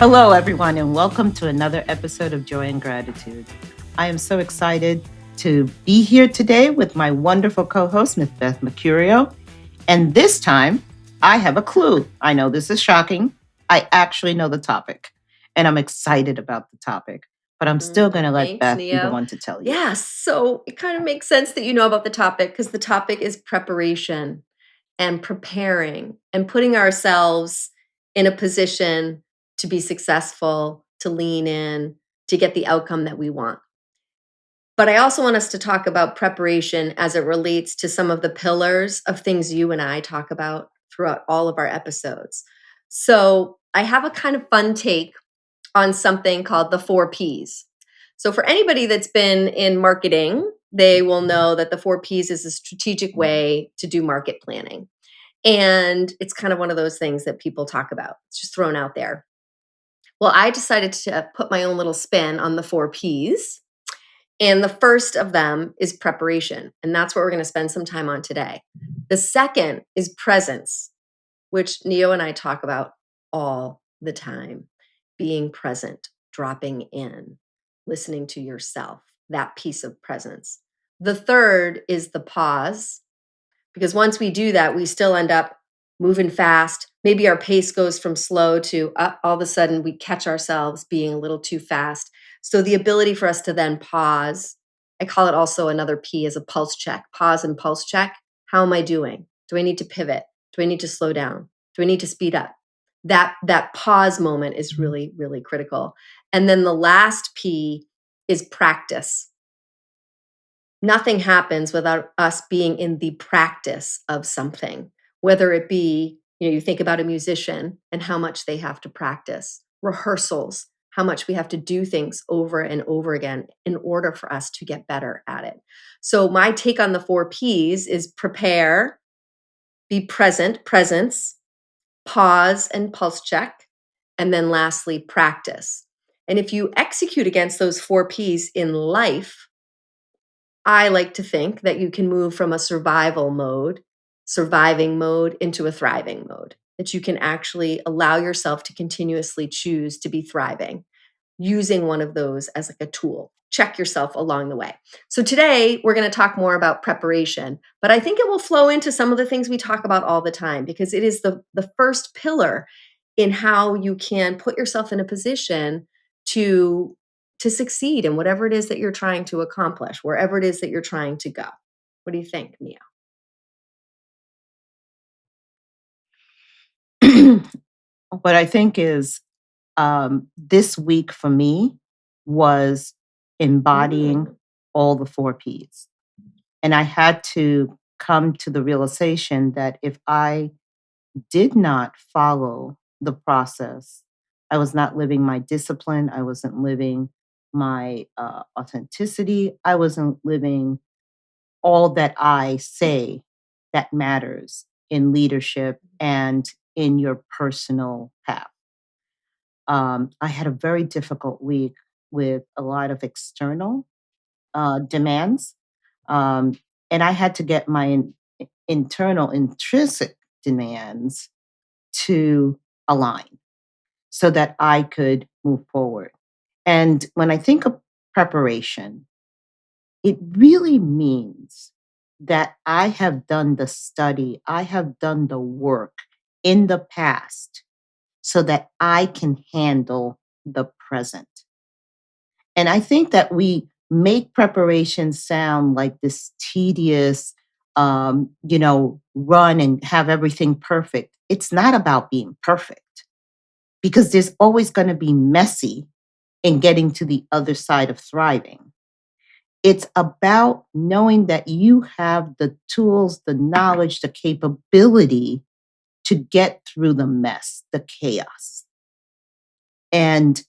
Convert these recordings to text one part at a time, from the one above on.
Hello, everyone, and welcome to another episode of Joy and Gratitude. I am so excited to be here today with my wonderful co host, Ms. Beth Mercurio. And this time, I have a clue. I know this is shocking. I actually know the topic, and I'm excited about the topic, but I'm still going to let Thanks, Beth be the Nio. one to tell you. Yes, so it kind of makes sense that you know about the topic because the topic is preparation and preparing and putting ourselves in a position to be successful, to lean in, to get the outcome that we want. But I also want us to talk about preparation as it relates to some of the pillars of things you and I talk about throughout all of our episodes. So I have a kind of fun take on something called the 4 Ps. So for anybody that's been in marketing, they will know that the 4 Ps is a strategic way to do market planning. And it's kind of one of those things that people talk about. It's just thrown out there. Well, I decided to put my own little spin on the 4 Ps. And the first of them is preparation. And that's what we're going to spend some time on today. The second is presence, which Nio and I talk about all the time. Being present, dropping in, listening to yourself, that piece of presence. The third is the pause, because once we do that, we still end up moving fast. Maybe our pace goes from slow to all of a sudden we catch ourselves being a little too fast. So the ability for us to then pause, I call it also another P as a pulse check, pause and pulse check. How am I doing? Do I need to pivot? Do I need to slow down? Do I need to speed up? That pause moment is really, really critical. And then the last P is practice. Nothing happens without us being in the practice of something, whether it be, you think about a musician and how much they have to practice, rehearsals, how much we have to do things over and over again in order for us to get better at it. So my take on the 4 Ps is prepare, be present, presence, pause and pulse check, and then lastly, practice. And if you execute against those 4 Ps in life, I like to think that you can move from a surviving mode into a thriving mode, that you can actually allow yourself to continuously choose to be thriving using one of those as like a tool. Check yourself along the way. So today we're going to talk more about preparation, but I think it will flow into some of the things we talk about all the time because it is the first pillar in how you can put yourself in a position to succeed in whatever it is that you're trying to accomplish, wherever it is that you're trying to go. What do you think, Mia? What I think is this week for me was embodying Mm. all the 4 Ps. And I had to come to the realization that if I did not follow the process, I was not living my discipline. I wasn't living my authenticity. I wasn't living all that I say that matters in leadership and in your personal path. I had a very difficult week with a lot of external demands. Um, and I had to get my internal intrinsic demands to align so that I could move forward. And when I think of preparation, it really means that I have done the study, I have done the work in the past so that I can handle the present. And I think that we make preparation sound like this tedious, run and have everything perfect. It's not about being perfect because there's always going to be messy in getting to the other side of thriving. It's about knowing that you have the tools, the knowledge, the capability to get through the mess, the chaos. And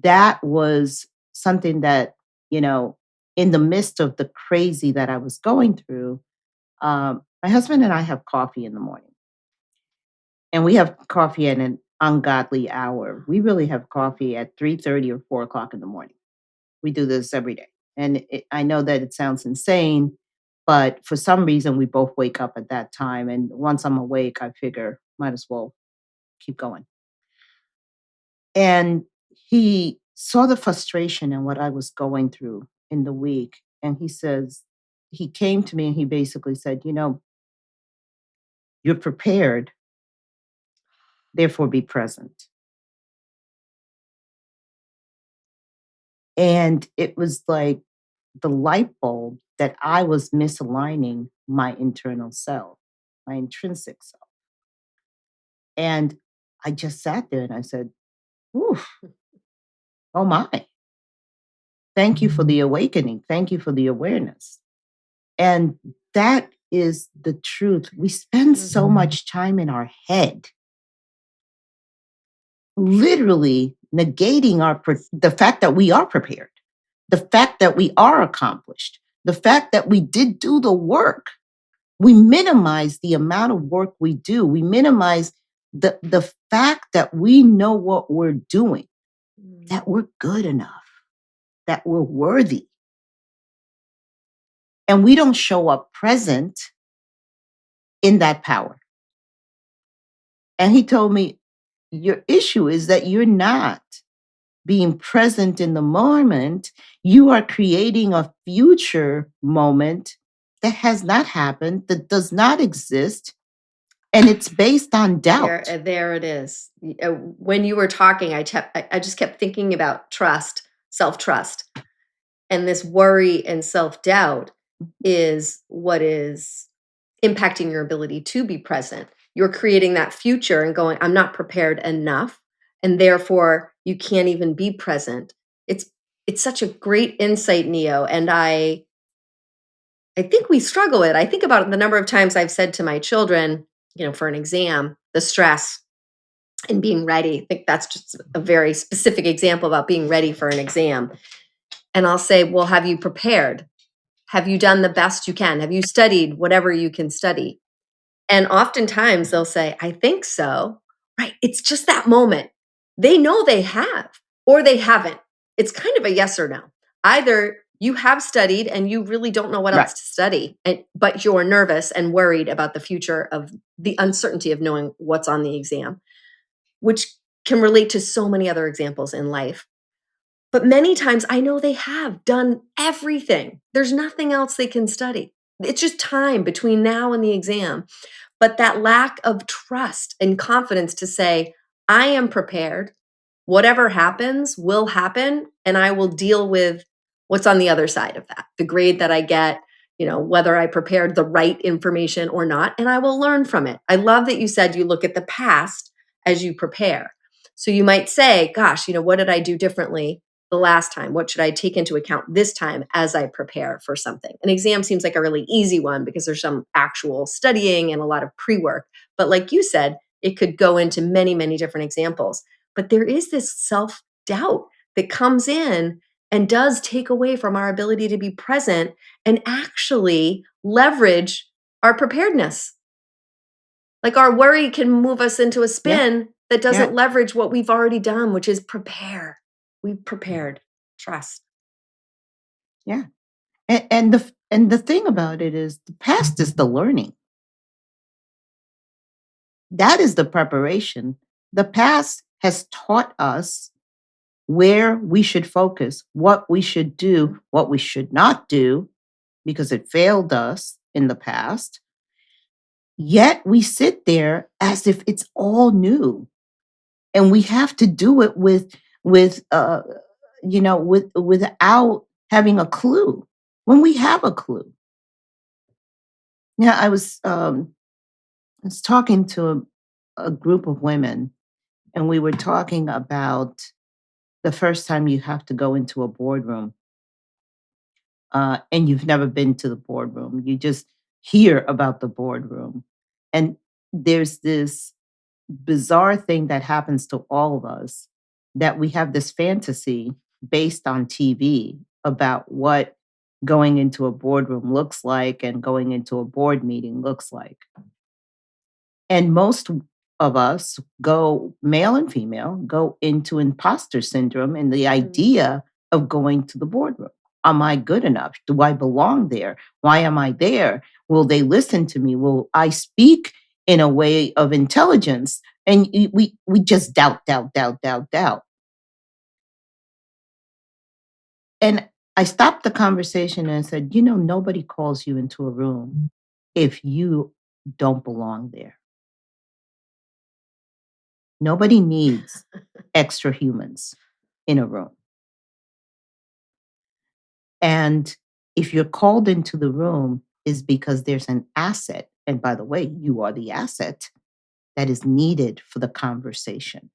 that was something that, in the midst of the crazy that I was going through, my husband and I have coffee in the morning. And we have coffee at an ungodly hour. We really have coffee at 3:30 or 4 o'clock in the morning. We do this every day. And I know that it sounds insane, but for some reason, we both wake up at that time. And once I'm awake, I figure might as well keep going. And he saw the frustration and what I was going through in the week. And he came to me and he basically said, you're prepared, therefore be present. And it was like the light bulb that I was misaligning my internal self, my intrinsic self. And I just sat there and I said, oof, oh my. Thank you for the awakening. Thank you for the awareness. And that is the truth. We spend so much time in our head, literally negating the fact that we are prepared, the fact that we are accomplished, the fact that we did do the work. We minimize the amount of work we do. We minimize the fact that we know what we're doing, that we're good enough, that we're worthy. And we don't show up present in that power. And he told me, your issue is that you're not being present in the moment. You are creating a future moment that has not happened, that does not exist, and it's based on doubt. There it is. When you were talking, I just kept thinking about trust, self-trust. And this worry and self-doubt is what is impacting your ability to be present. You're creating that future and going, I'm not prepared enough, and therefore you can't even be present. It's such a great insight, Nio, and I think we struggle with it. I think about the number of times I've said to my children, for an exam, the stress and being ready. I think that's just a very specific example about being ready for an exam. And I'll say, well, have you prepared? Have you done the best you can? Have you studied whatever you can study? And oftentimes they'll say, I think so. Right. It's just that moment. They know they have or they haven't. It's kind of a yes or no. Either you have studied and you really don't know what Right. else to study, but you're nervous and worried about the future of the uncertainty of knowing what's on the exam, which can relate to so many other examples in life. But many times I know they have done everything. There's nothing else they can study. It's just time between now and the exam. But that lack of trust and confidence to say, I am prepared. Whatever happens will happen, and I will deal with what's on the other side of that. The grade that I get, whether I prepared the right information or not, and I will learn from it. I love that you said you look at the past as you prepare. So you might say, gosh, what did I do differently the last time? What should I take into account this time as I prepare for something? An exam seems like a really easy one because there's some actual studying and a lot of pre-work. But like you said, it could go into many, many different examples. But there is this self-doubt that comes in and does take away from our ability to be present and actually leverage our preparedness. Like our worry can move us into a spin that doesn't leverage what we've already done, which is prepare. We've prepared. Trust. Yeah. And the thing about it is the past is the learning. That is the preparation. The past has taught us where we should focus, what we should do, what we should not do, because it failed us in the past. Yet we sit there as if it's all new. And we have to do it without having a clue when we have a clue. Yeah, I was talking to a group of women, and we were talking about the first time you have to go into a boardroom, and you've never been to the boardroom. You just hear about the boardroom. And there's this bizarre thing that happens to all of us, that we have this fantasy based on TV about what going into a boardroom looks like and going into a board meeting looks like. And most of us go, male and female, go into imposter syndrome and the idea of going to the boardroom. Am I good enough? Do I belong there? Why am I there? Will they listen to me? Will I speak in a way of intelligence And we just doubt, doubt, doubt, doubt, doubt. And I stopped the conversation and said, nobody calls you into a room if you don't belong there. Nobody needs extra humans in a room. And if you're called into the room is because there's an asset. And by the way, you are the asset that is needed for the conversation.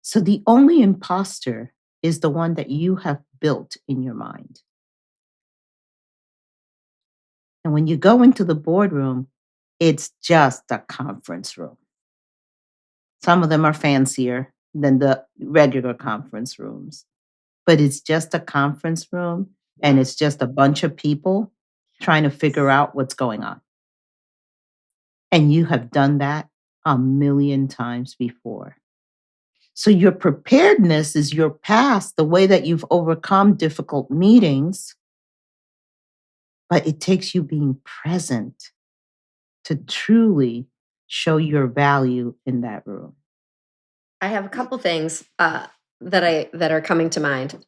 So the only imposter is the one that you have built in your mind. And when you go into the boardroom, it's just a conference room. Some of them are fancier than the regular conference rooms, but it's just a conference room and it's just a bunch of people trying to figure out what's going on. And you have done that a million times before. So your preparedness is your past, the way that you've overcome difficult meetings, but it takes you being present to truly show your value in that room. I have a couple things that are coming to mind.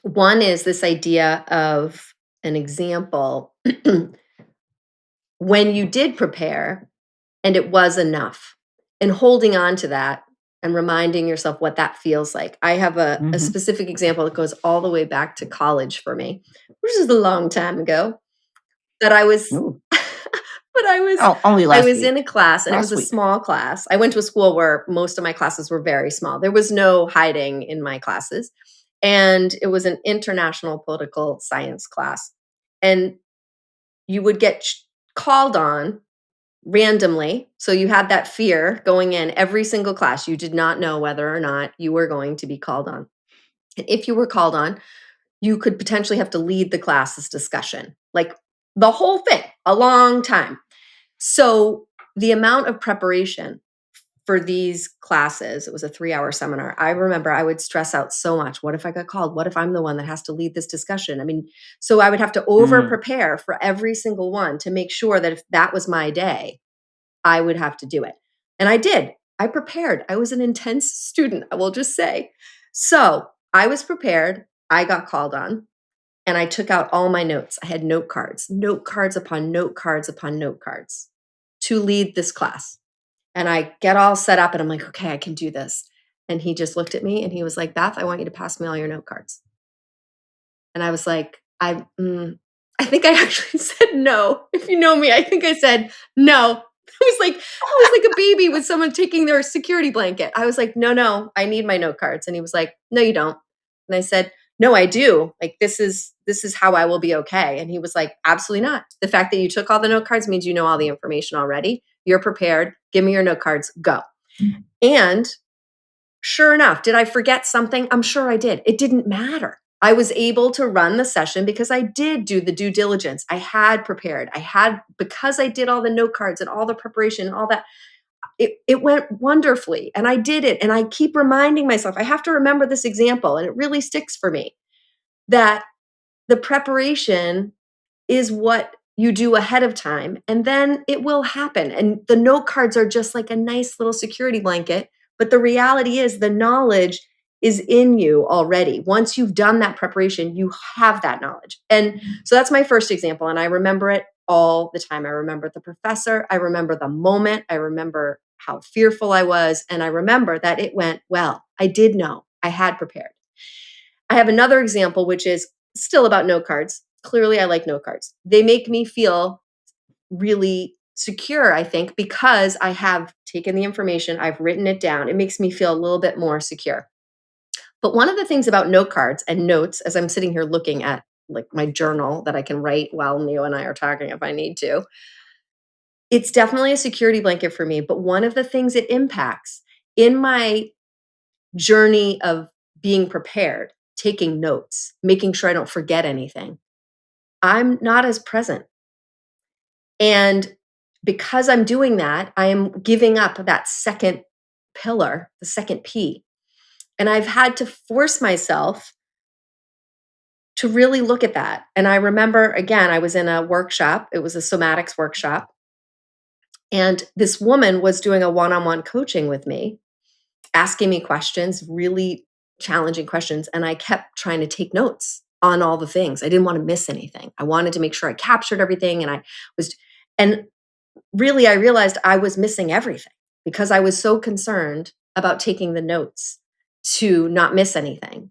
One is this idea of an example when you did prepare and it was enough, and holding on to that and reminding yourself what that feels like. I have a Mhm. specific example that goes all the way back to college for me, which is a long time ago. That I was, Ooh. but Oh, only I last was in week. a class and it was Last a week. small class. I went to a school where most of my classes were very small. There was no hiding in my classes. And it was an international political science class. And you would get called on randomly. So you had that fear going in every single class. You did not know whether or not you were going to be called on. And if you were called on, you could potentially have to lead the class's discussion, like the whole thing, a long time. So the amount of preparation for these classes, it was a 3-hour seminar. I remember I would stress out so much. What if I got called? What if I'm the one that has to lead this discussion? I mean, so I would have to over Mm. prepare for every single one to make sure that if that was my day, I would have to do it. And I did. I prepared. I was an intense student, I will just say. So I was prepared. I got called on and I took out all my notes. I had note cards upon note cards upon note cards to lead this class. And I get all set up and I'm like, okay, I can do this. And he just looked at me and he was like, Beth, I want you to pass me all your note cards. And I was like, I think I actually said no. If you know me, I think I said no. I was like a baby with someone taking their security blanket. I was like, no, I need my note cards. And he was like, no, you don't. And I said, no, I do. Like this is how I will be okay. And he was like, absolutely not. The fact that you took all the note cards means you know all the information already. You're prepared. Give me your note cards. Go. And sure enough, did I forget something? I'm sure I did. It didn't matter. I was able to run the session because I did do the due diligence. I had prepared. Because I did all the note cards and all the preparation and all that, it went wonderfully. And I did it. And I keep reminding myself, I have to remember this example. And it really sticks for me that the preparation is what you do ahead of time, and then it will happen. And the note cards are just like a nice little security blanket. But the reality is, the knowledge is in you already. Once you've done that preparation, you have that knowledge. And so that's my first example. And I remember it all the time. I remember the professor. I remember the moment. I remember how fearful I was. And I remember that it went well. I did know. I had prepared. I have another example, which is still about note cards. Clearly, I like note cards. They make me feel really secure, I think, because I have taken the information, I've written it down. It makes me feel a little bit more secure. But one of the things about note cards and notes, as I'm sitting here looking at like my journal that I can write while Nio and I are talking if I need to, it's definitely a security blanket for me. But one of the things it impacts in my journey of being prepared, taking notes, making sure I don't forget anything, I'm not as present. And because I'm doing that, I am giving up that second pillar, the second P. And I've had to force myself to really look at that. And I remember, again, I was in a workshop, it was a somatics workshop. And this woman was doing a one-on-one coaching with me, asking me questions, really challenging questions. And I kept trying to take notes on all the things. I didn't want to miss anything. I wanted to make sure I captured everything. And really, I realized I was missing everything because I was so concerned about taking the notes to not miss anything.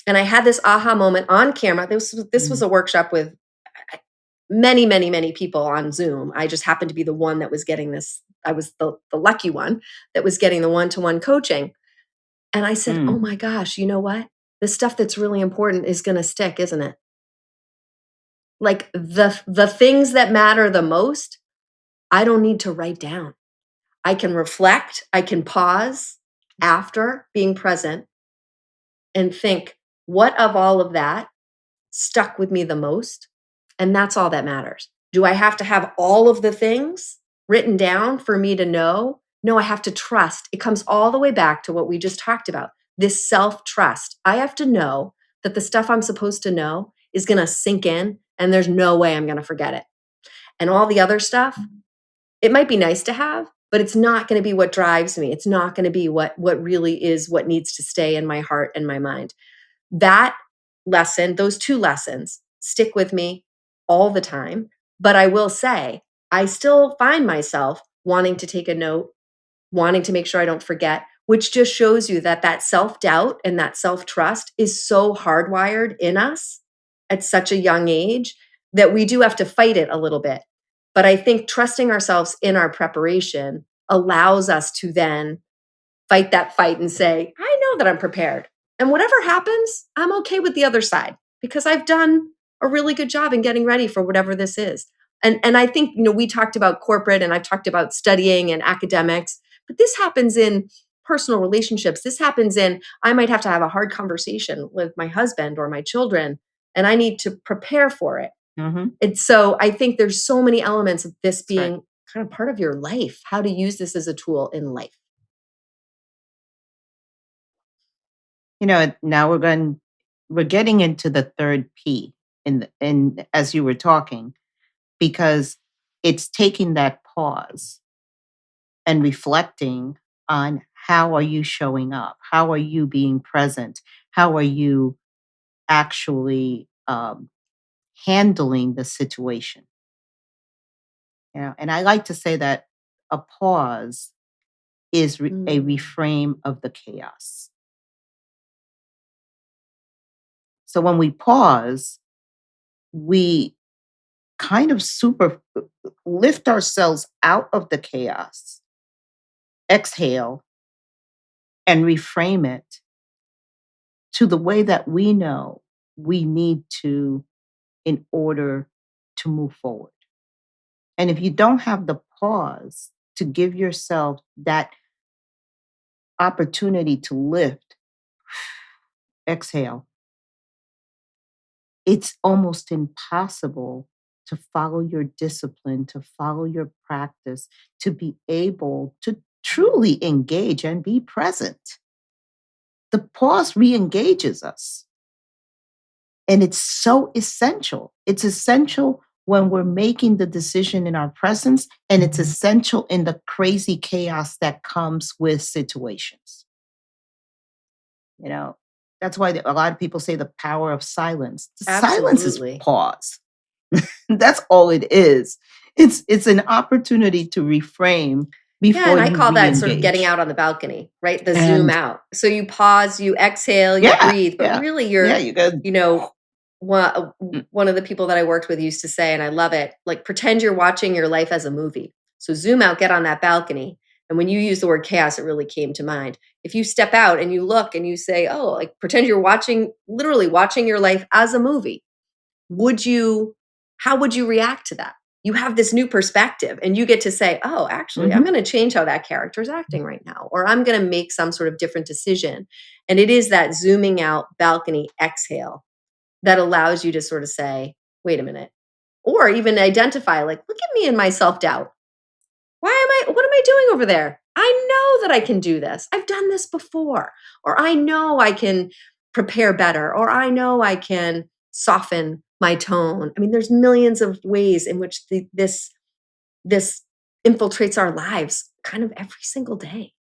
And I had this aha moment on camera. This was a workshop with many, many, many people on Zoom. I just happened to be the one that was getting this. I was the lucky one that was getting the one-to-one coaching. And I said, oh Mm. my gosh, you know what? The stuff that's really important is going to stick, isn't it? Like the things that matter the most, I don't need to write down. I can reflect, I can pause after being present and think, what of all of that stuck with me the most? And that's all that matters. Do I have to have all of the things written down for me to know? No, I have to trust. It comes all the way back to what we just talked about, this self trust. I have to know that the stuff I'm supposed to know is going to sink in and there's no way I'm going to forget it. And all the other stuff, it might be nice to have, but it's not going to be what drives me. It's not going to be what really is what needs to stay in my heart and my mind. That lesson, those two lessons stick with me all the time. But I will say, I still find myself wanting to take a note, wanting to make sure I don't forget, which just shows you that that self-doubt and that self-trust is so hardwired in us at such a young age that we do have to fight it a little bit. But I think trusting ourselves in our preparation allows us to then fight that fight and say, I know that I'm prepared. And whatever happens, I'm okay with the other side because I've done a really good job in getting ready for whatever this is. And I think, we talked about corporate and I've talked about studying and academics, but this happens in personal relationships. This happens in, I might have to have a hard conversation with my husband or my children, and I need to prepare for it. Mhm. And so I think there's so many elements of this That's right. being kind of part of your life, how to use this as a tool in life. Now we're getting into the third P in as you were talking, because it's taking that pause and reflecting on how are you showing up? How are you being present? How are you actually handling the situation? And I like to say that a pause is a Mm. reframe of the chaos. So when we pause, we kind of super lift ourselves out of the chaos, exhale, and reframe it to the way that we know we need to in order to move forward. And if you don't have the pause to give yourself that opportunity to lift, exhale, it's almost impossible to follow your discipline, to follow your practice, to be able to truly engage and be present. The pause re engages us. And it's so essential. It's essential when we're making the decision in our presence, and it's essential in the crazy chaos that comes with situations. You know, that's why a lot of people say the power of silence. The silence is Absolutely. pause. That's all it is. It's an opportunity to reframe Yeah, before and I you call that sort of getting re-engage. out on the balcony, right? The zoom And out. So you pause, you exhale, you yeah, breathe, but yeah, really yeah, you're, you go. you know, one Mm, one of the people that I worked with used to say, and I love it, like pretend you're watching your life as a movie. So zoom out, get on that balcony. And when you use the word chaos, it really came to mind. If you step out and you look and you say, oh, like pretend you're watching, literally watching your life as a movie, would you how would you react to that? You have this new perspective and you get to say, oh, actually, I'm mhm. going to change how that character is acting right now, or I'm going to make some sort of different decision. And it is that zooming out balcony exhale that allows you to sort of say, wait a minute, or even identify, like, look at me and my self-doubt. What am I doing over there? I know that I can do this. I've done this before. Or I know I can prepare better. Or I know I can soften my tone. I mean, there's millions of ways in which this infiltrates our lives kind of every single day.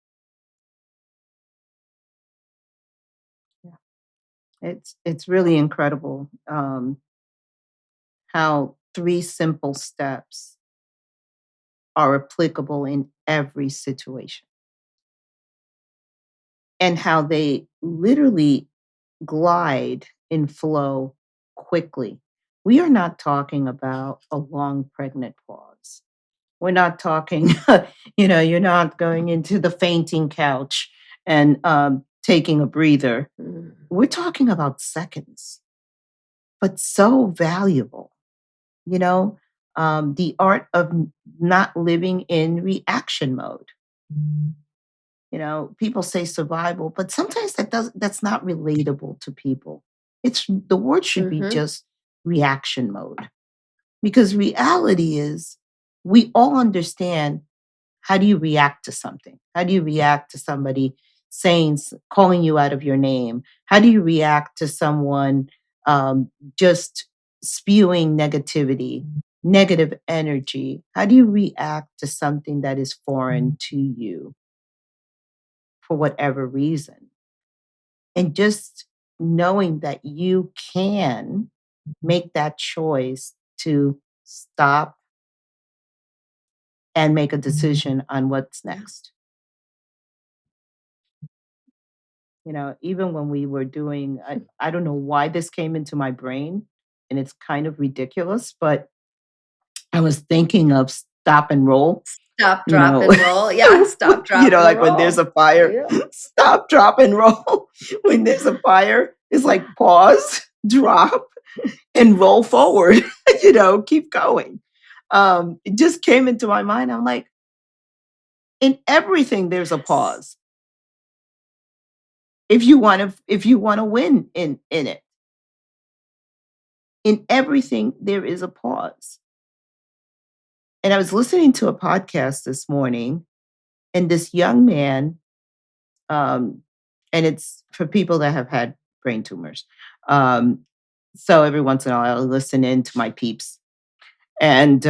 Yeah. It's really incredible how three simple steps are applicable in every situation and how they literally glide and flow quickly. We are not talking about a long pregnant pause. We're not talking, you're not going into the fainting couch and taking a breather. Mm. We're talking about seconds, but so valuable, you know, the art of not living in reaction mode. People say survival, but sometimes that's not relatable to people. It's the word should be Mhm. just reaction mode. Because reality is we all understand how do you react to something? How do you react to somebody calling you out of your name? How do you react to someone just spewing negativity, negative energy? How do you react to something that is foreign to you for whatever reason? And just knowing that you can make that choice to stop and make a decision on what's Yeah. next. Even when we were doing, I don't know why this came into my brain, and it's kind of ridiculous, but I was thinking of stop and roll, Stop, you drop, know, and roll. Yeah, stop, drop, and like when there's roll. a fire, Yeah. stop, drop, and roll. When there's a fire, it's like pause, drop, and roll forward, keep going. It just came into my mind. I'm like, in everything, there's a Yes. pause. If you want to win in it, in everything, there is a pause. And I was listening to a podcast this morning, and this young man, um, and it's for people that have had brain tumors. Um, so every once in a while, I listen in to my peeps. And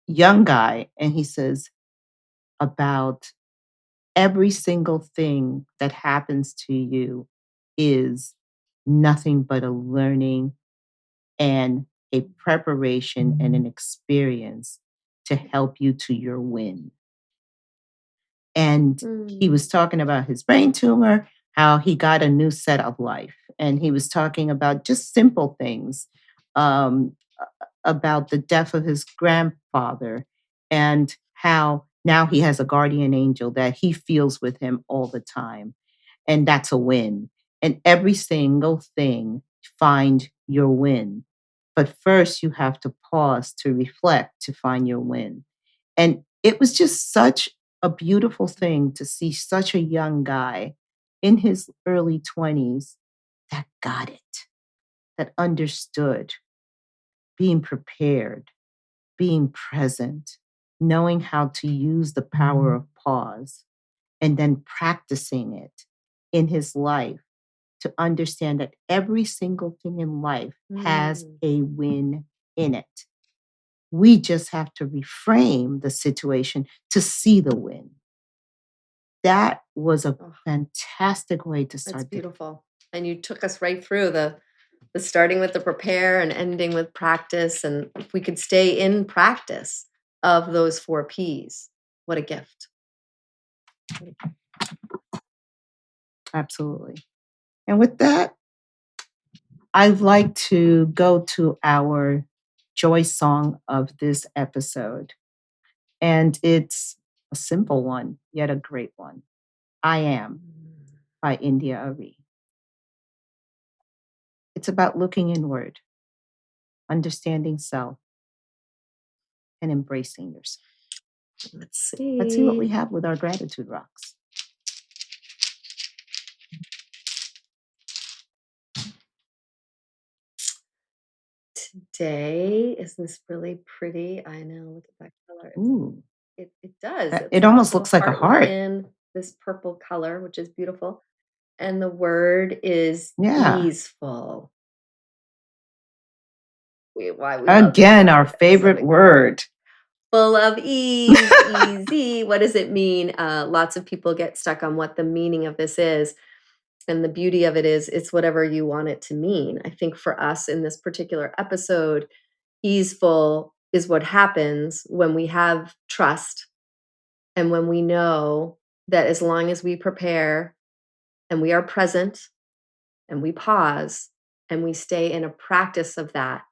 young guy, and he says about every single thing that happens to you is nothing but a learning and a preparation and an experience to help you to your win. And he Mm. was talking about his brain tumor, how he got a new set of life. And he was talking about just simple things about the death of his grandfather and how now he has a guardian angel that he feels with him all the time. And that's a win. And every single thing, find your win. But first, you have to pause to reflect to find your win. And it was just such a beautiful thing to see such a young guy in his early 20s that got it, that understood, being prepared, being present, knowing how to use the power of pause, and then practicing it in his life to understand that every single thing in life has Mm. a win in it. We just have to reframe the situation to see the win. That was a Oh, fantastic way to that's start the day. beautiful. And you took us right through the starting with the prepare and ending with practice. And if we could stay in practice of those 4 Ps, what a gift. Absolutely. And with that, I'd like to go to our joy song of this episode. And it's a simple one, yet a great one. I Am by India Arie. It's about looking inward, understanding self, and embracing yourself. Let's Let's see what see. we have with our gratitude rocks. Today is this really pretty. I know. Look at that color. Ooh, It does. It's it like a almost little looks like a heart heart. within this purple color, which is beautiful. And the word is Yeah. easeful. Why we love this Again, our word. It's so favorite exciting. word. full of ease, easy. What does it mean? Lots of people get stuck on what the meaning of this is. And the beauty of it is, it's whatever you want it to mean. I think for us in this particular episode, easeful is what happens when we have trust and when we know that as long as we prepare and we are present and we pause and we stay in a practice of that,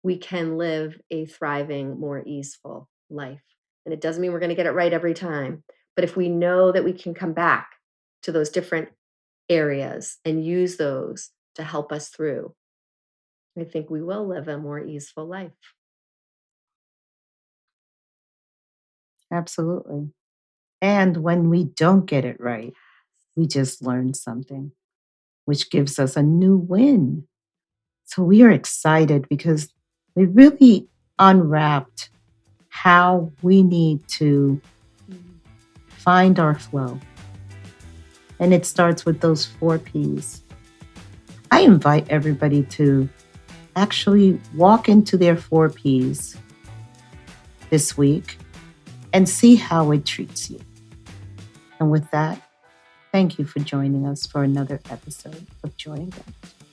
we can live a thriving, more easeful life. And it doesn't mean we're going to get it right every time. But if we know that we can come back to those different areas and use those to help us through, I think we will live a more easeful life. Absolutely. And when we don't get it right, we just learn something, which gives us a new win. So we are excited because we really unwrapped how we need to find our flow. And it starts with those 4 Ps. I invite everybody to actually walk into their 4 Ps this week and see how it treats you. And with that, thank you for joining us for another episode of Joy and Growth.